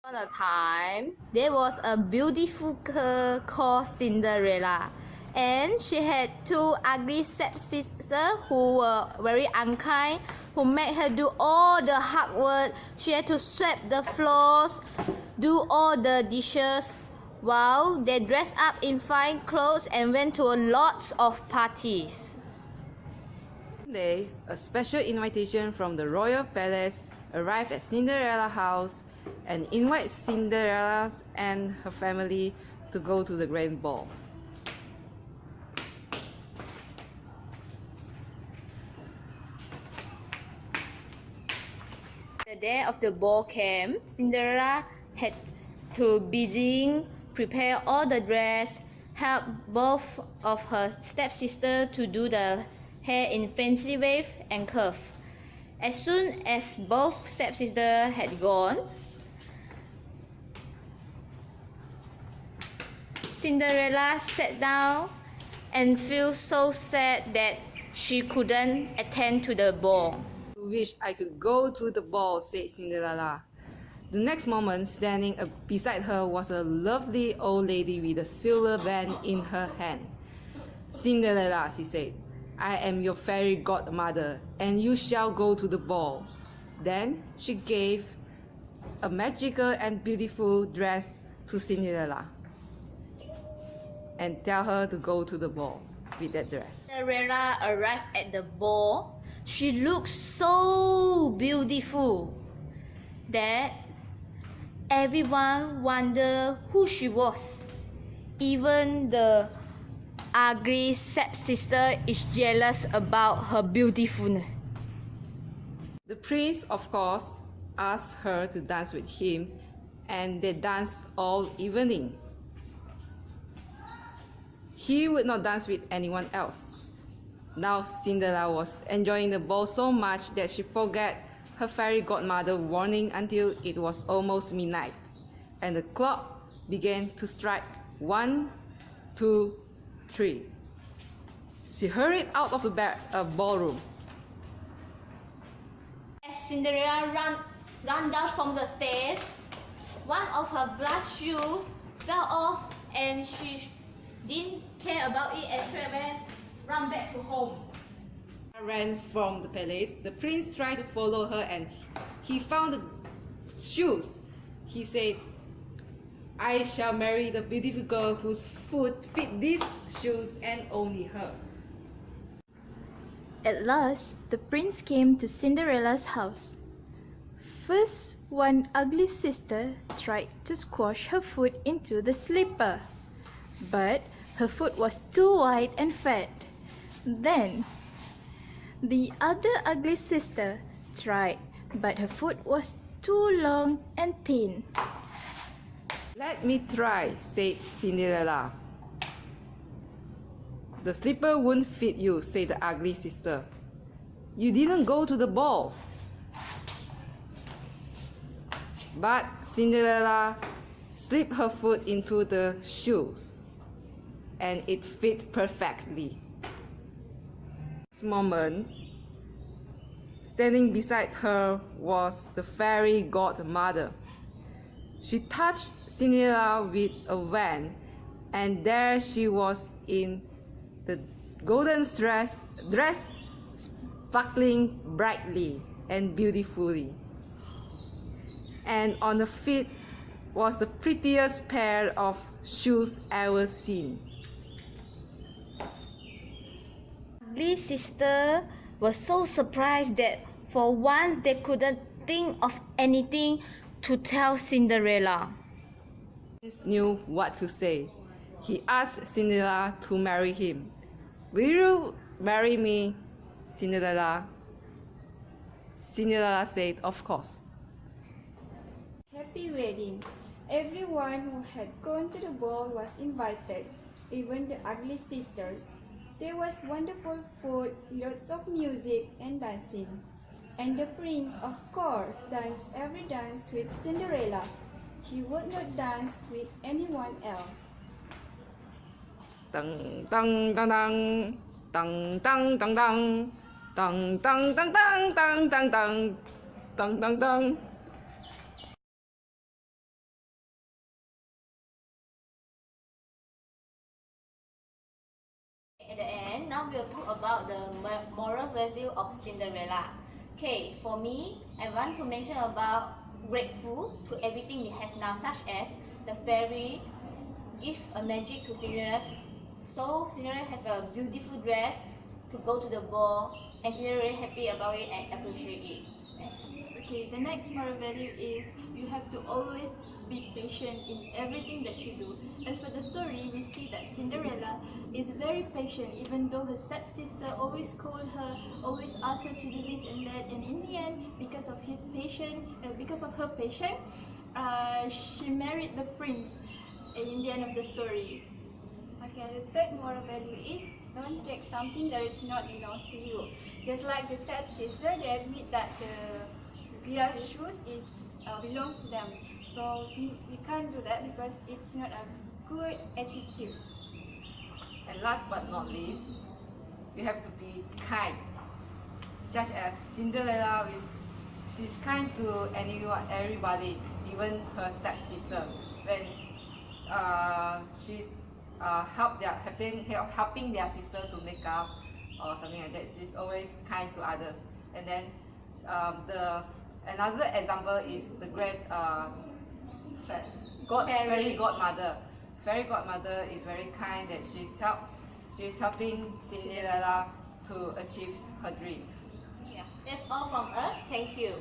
On a time, there was a beautiful girl called Cinderella, and she had two ugly stepsisters who were very unkind, who made her do all the hard work. She had to sweep the floors, do all the dishes, while they dressed up in fine clothes and went to lots of parties. One day, a special invitation from the royal palace arrived at Cinderella's house and invited Cinderella and her family to go to the grand ball. The day of the ball came. Cinderella had to begin prepare all the dress, help both of her stepsisters to do the hair in fancy wave and curve. As soon as both stepsisters had gone, Cinderella sat down and felt so sad that she couldn't attend to the ball. I wish I could go to the ball, said Cinderella. The next moment, standing beside her was a lovely old lady with a silver band in her hand. Cinderella, she said, I am your fairy godmother, and you shall go to the ball. Then she gave a magical and beautiful dress to Cinderella and tell her to go to the ball with that dress. Cinderella arrived at the ball. She looked so beautiful that everyone wondered who she was. Even the ugly stepsister is jealous about her beautifulness. The prince, of course, asked her to dance with him, and they danced all evening. He would not dance with anyone else. Now Cinderella was enjoying the ball so much that she forgot her fairy godmother warning until it was almost midnight, and the clock began to strike 1, 2, 3. She hurried out of the ballroom. As Cinderella ran down from the stairs, one of her glass shoes fell off and she didn't care about it and straight away ran back to home. Ran from the palace. The prince tried to follow her and he found the shoes. He said, I shall marry the beautiful girl whose foot fit these shoes and only her. At last, the prince came to Cinderella's house. First, one ugly sister tried to squash her foot into the slipper, but her foot was too wide and fat. Then, the other ugly sister tried, but her foot was too long and thin. Let me try, said Cinderella. The slipper won't fit you, said the ugly sister. You didn't go to the ball. But Cinderella slipped her foot into the shoes, and it fit perfectly. This moment, standing beside her was the fairy godmother. She touched Cinderella with a wand, and there she was in the golden dress sparkling brightly and beautifully. And on the feet was the prettiest pair of shoes ever seen. Ugly sister was so surprised that for once they couldn't think of anything to tell Cinderella. The prince knew what to say. He asked Cinderella to marry him. Will you marry me, Cinderella? Cinderella said, of course. Happy wedding! Everyone who had gone to the ball was invited, even the ugly sisters. There was wonderful food, lots of music and dancing. And the prince, of course, danced every dance with Cinderella. He would not dance with anyone else. Dang dang dang dang dang dang dang dang dang dang dang dang dang dang dang dang dang dang. about the moral value of Cinderella. Okay, for me, I want to mention about grateful to everything we have now, such as the fairy give a magic to Cinderella, so Cinderella have a beautiful dress to go to the ball, and Cinderella really happy about it and appreciate it. Okay, the next moral value is you have to always be patient in everything that you do. As for the story, we see that Cinderella is very patient even though her stepsister always scold her, always ask her to do this and that, and in the end, because of her patience, she married the prince in the end of the story. Okay, the third moral value is don't take something that is not belongs to you. Just like the stepsister, they admit that their shoes belongs to them. So we can't do that because it's not a good attitude. And last but not least, we have to be kind. Such as Cinderella, she's kind to everybody, even her stepsister. When she's helping their sister to make up or something like that, she's always kind to others. And then another example is the great fairy godmother. Fairy godmother is very kind that she's helping Cinderella to achieve her dream. Yeah, that's all from us. Thank you.